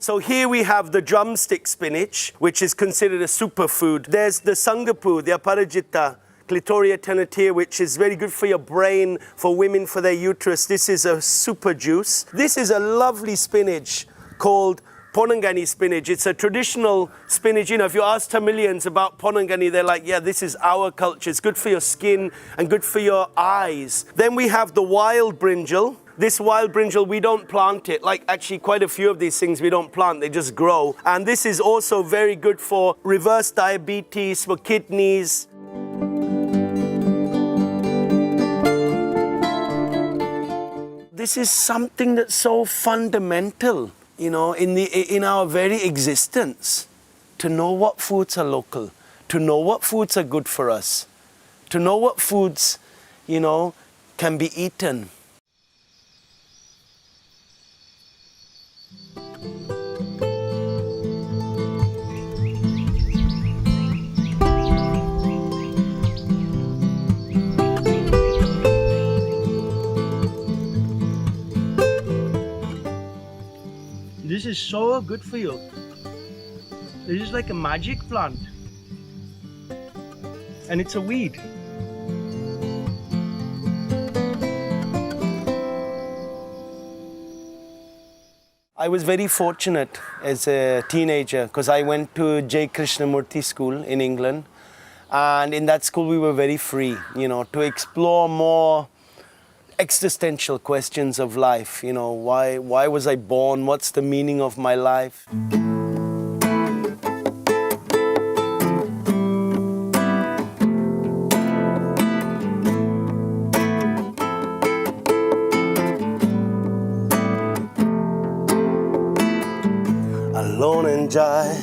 So here we have the drumstick spinach, which is considered a superfood. There's the sangapu, the aparajita, Clitoria tenatia, which is very good for your brain, for women, for their uterus. This is a super juice. This is a lovely spinach called Ponangani spinach. It's a traditional spinach. You know, if you ask Tamilians about Ponangani, they're like, yeah, this is our culture. It's good for your skin and good for your eyes. Then we have the wild brinjal. This wild brinjal, we don't plant it. Like actually quite a few of these things we don't plant, they just grow. And this is also very good for reverse diabetes, for kidneys. This is something that's so fundamental, you know, in our very existence. To know what foods are local, to know what foods are good for us, to know what foods, you know, can be eaten. This is so good for you. This is like a magic plant. And it's a weed. I was very fortunate as a teenager because I went to J. Krishnamurti School in England. And in that school we were very free, you know, to explore more existential questions of life, you know, why was I born? What's the meaning of my life? Alone and dry,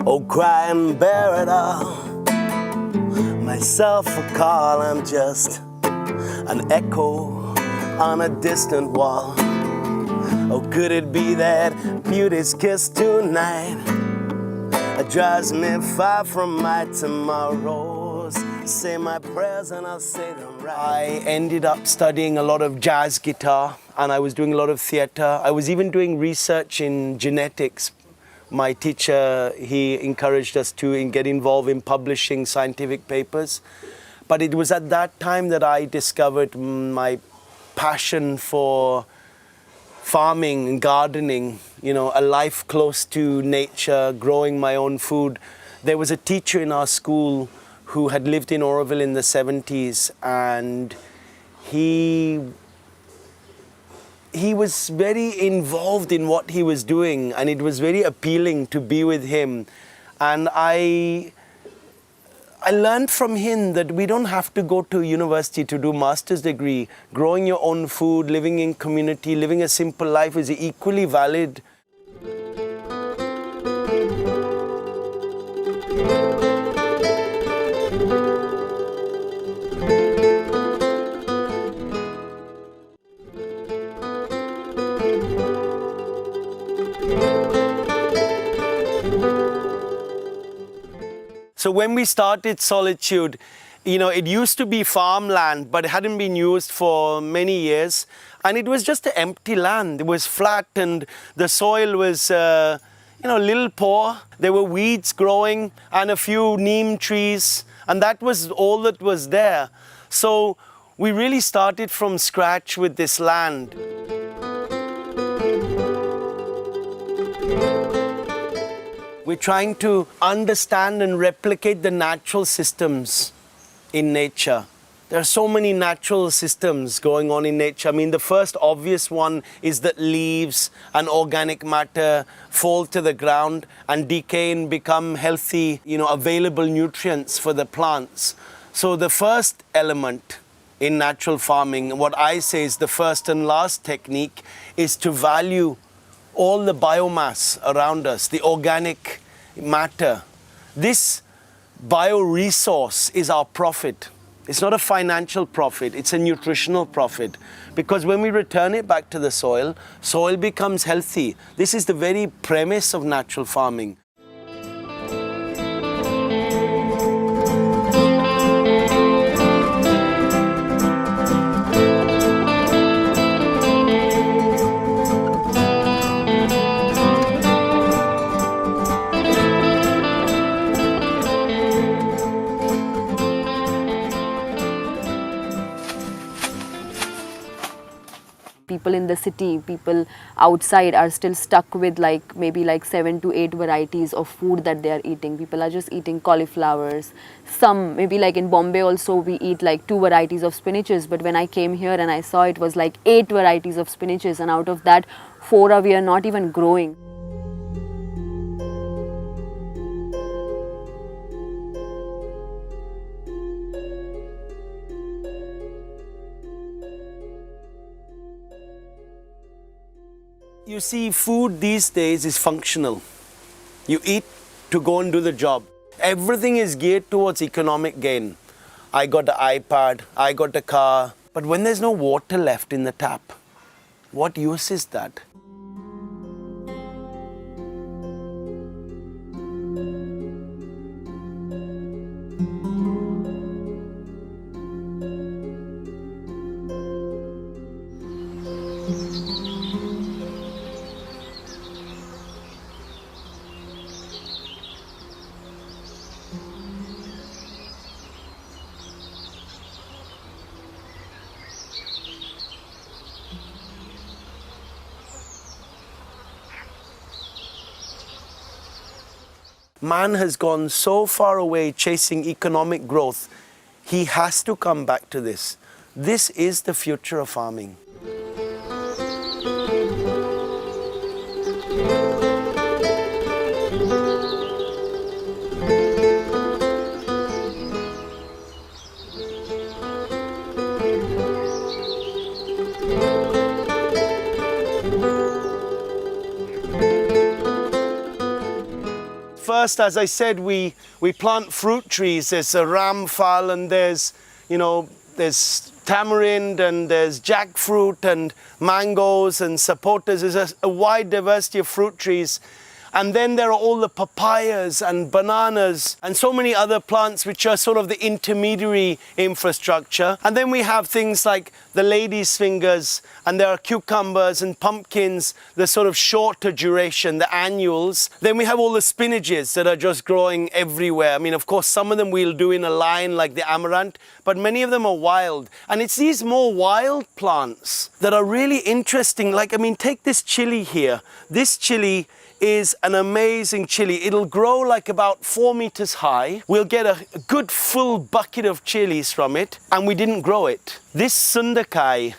oh, cry and bear it all. Myself a call, I'm just an echo on a distant wall. Oh, could it be that beauty's kiss tonight drives me far from my tomorrows? Say my prayers and I'll say them right. I ended up studying a lot of jazz guitar and I was doing a lot of theater. I was even doing research in genetics. My teacher, he encouraged us to get involved in publishing scientific papers. But it was at that time that I discovered my passion for farming and gardening, you know, a life close to nature, growing my own food. There was a teacher in our school who had lived in Oroville in the 70s, and he was very involved in what he was doing, and it was very appealing to be with him. And I learned from him that we don't have to go to university to do master's degree. Growing your own food, living in community, living a simple life is equally valid. So when we started Solitude, you know, it used to be farmland, but it hadn't been used for many years. And it was just an empty land. It was flat and the soil was, you know, a little poor. There were weeds growing and a few neem trees. And that was all that was there. So we really started from scratch with this land. We're trying to understand and replicate the natural systems in nature. There are so many natural systems going on in nature. I mean, the first obvious one is that leaves and organic matter fall to the ground and decay and become healthy, you know, available nutrients for the plants. So the first element in natural farming, what I say is the first and last technique, is to value all the biomass around us, the organic matter. This bioresource is our profit. It's not a financial profit, it's a nutritional profit. Because when we return it back to the soil, soil becomes healthy. This is the very premise of natural farming. in the city, people outside are still stuck with like maybe like 7 to 8 varieties of food that they are eating. People are just eating cauliflowers. Some, maybe like in Bombay also, we eat like 2 varieties of spinaches, but when I came here and I saw, it was like 8 varieties of spinaches, and out of that 4 we are not even growing. You see, food these days is functional. You eat to go and do the job. Everything is geared towards economic gain. I got the iPad, I got the car, but when there's no water left in the tap, what use is that? Man has gone so far away chasing economic growth, he has to come back to this. This is the future of farming. First, as I said, we plant fruit trees. There's a ramphal, and there's tamarind, and there's jackfruit, and mangoes, and sapotas. There's a wide diversity of fruit trees. And then there are all the papayas and bananas and so many other plants which are sort of the intermediary infrastructure. And then we have things like the lady's fingers, and there are cucumbers and pumpkins, the sort of shorter duration, the annuals. Then we have all the spinaches that are just growing everywhere. I mean, of course, some of them we'll do in a line like the amaranth, but many of them are wild. And it's these more wild plants that are really interesting. Like, I mean, take this chili here. This chili is an amazing chili. It'll grow like about 4 meters high. We'll get a good full bucket of chilies from it, and we didn't grow it. This sundakai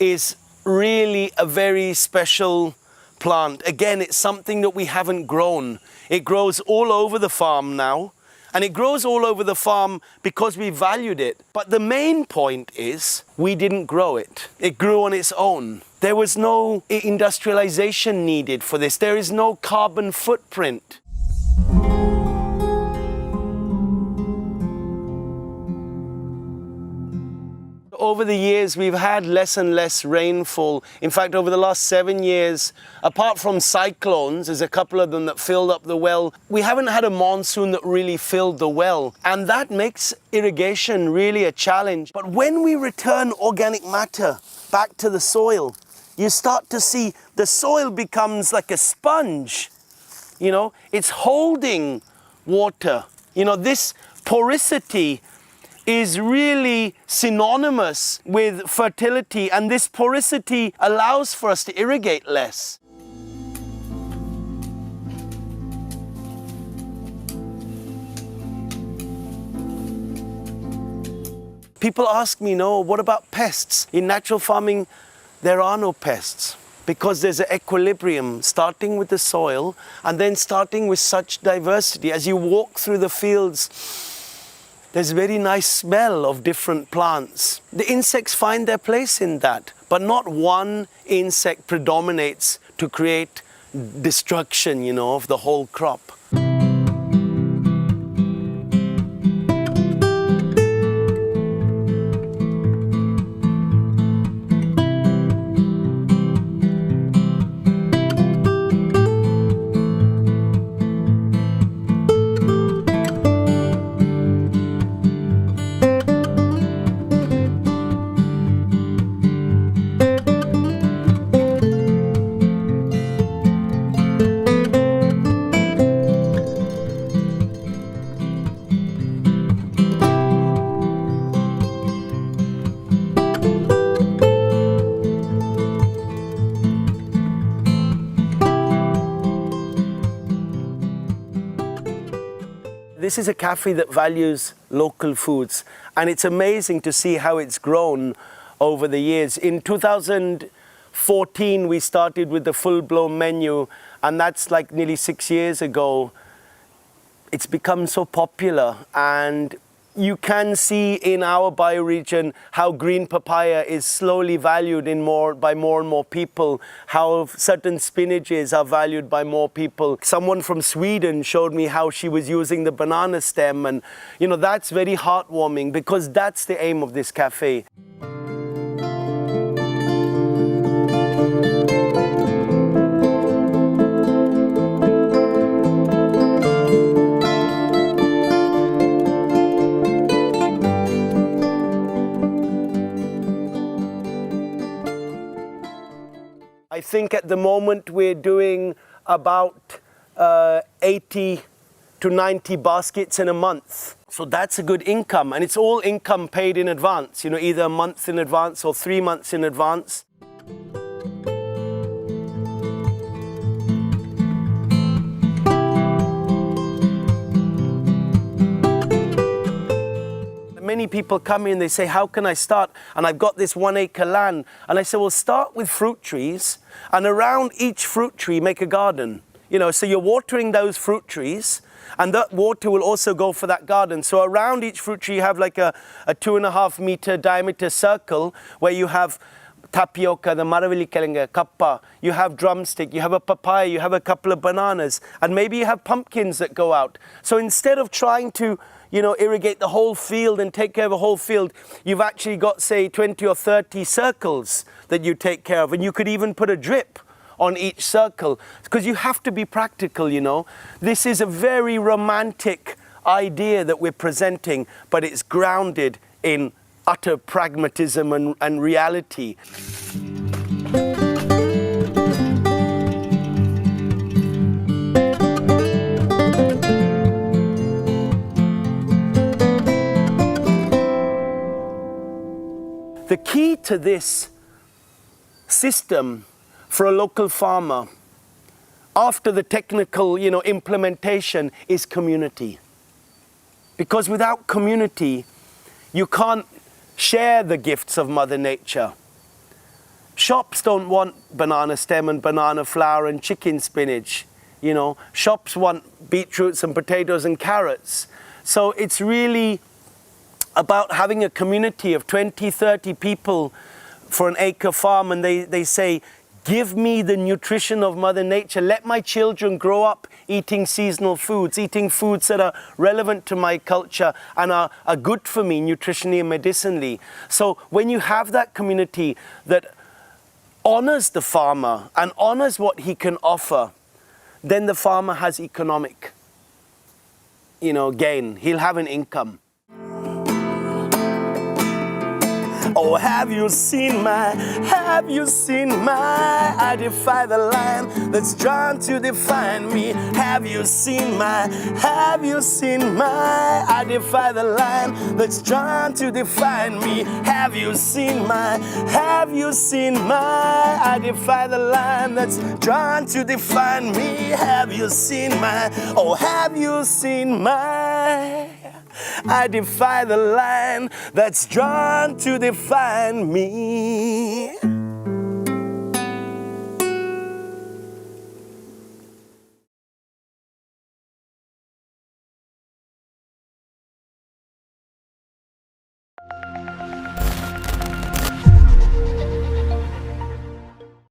is really a very special plant. Again, it's something that we haven't grown. It grows all over the farm now, and it grows all over the farm because we valued it. But the main point is we didn't grow it. It grew on its own. There was no industrialization needed for this. There is no carbon footprint. Over the years, we've had less and less rainfall. In fact, over the last 7 years, apart from cyclones, there's a couple of them that filled up the well, we haven't had a monsoon that really filled the well. And that makes irrigation really a challenge. But when we return organic matter back to the soil, you start to see the soil becomes like a sponge. You know, it's holding water. You know, this porosity is really synonymous with fertility, and this porosity allows for us to irrigate less. People ask me, no, what about pests? In natural farming, there are no pests, because there's an equilibrium starting with the soil and then starting with such diversity. As you walk through the fields, there's a very nice smell of different plants. The insects find their place in that, but not one insect predominates to create destruction, you know, of the whole crop. This is a cafe that values local foods, and it's amazing to see how it's grown over the years. In 2014, we started with the full-blown menu, and that's like nearly 6 years ago. It's become so popular, and you can see in our bioregion how green papaya is slowly valued by more and more people, how certain spinaches are valued by more people. Someone from Sweden showed me how she was using the banana stem, and you know, that's very heartwarming because that's the aim of this cafe. I think at the moment we're doing about 80 to 90 baskets in a month. So that's a good income, and it's all income paid in advance, you know, either a month in advance or 3 months in advance. Many people come in, they say, how can I start? And I've got this 1 acre land. And I say, well, start with fruit trees, and around each fruit tree, make a garden. You know, so you're watering those fruit trees, and that water will also go for that garden. So around each fruit tree, you have like a 2.5 meter diameter circle where you have tapioca, the maravillikilinga, kappa, you have drumstick, you have a papaya, you have a couple of bananas, and maybe you have pumpkins that go out. So instead of trying to, you know, irrigate the whole field and take care of a whole field, you've actually got, say, 20 or 30 circles that you take care of. And you could even put a drip on each circle, because you have to be practical, you know. This is a very romantic idea that we're presenting, but it's grounded in utter pragmatism and reality. The key to this system for a local farmer, after the technical, you know, implementation, is community. Because without community, you can't share the gifts of Mother Nature. Shops don't want banana stem and banana flower and chicken spinach. You know, shops want beetroots and potatoes and carrots. So it's really about having a community of 20, 30 people for an acre farm, and they say, give me the nutrition of Mother Nature. Let my children grow up eating seasonal foods, eating foods that are relevant to my culture and are good for me nutritionally and medicinally. So when you have that community that honors the farmer and honors what he can offer, then the farmer has economic, you know, gain. He'll have an income. Oh, have you seen my, I defy the line that's drawn to define me. Have you seen my, I defy the line that's drawn to define me. Have you seen my, I defy the line that's drawn to define me. Have you seen my, oh, have you seen my, I defy the line that's drawn to define me.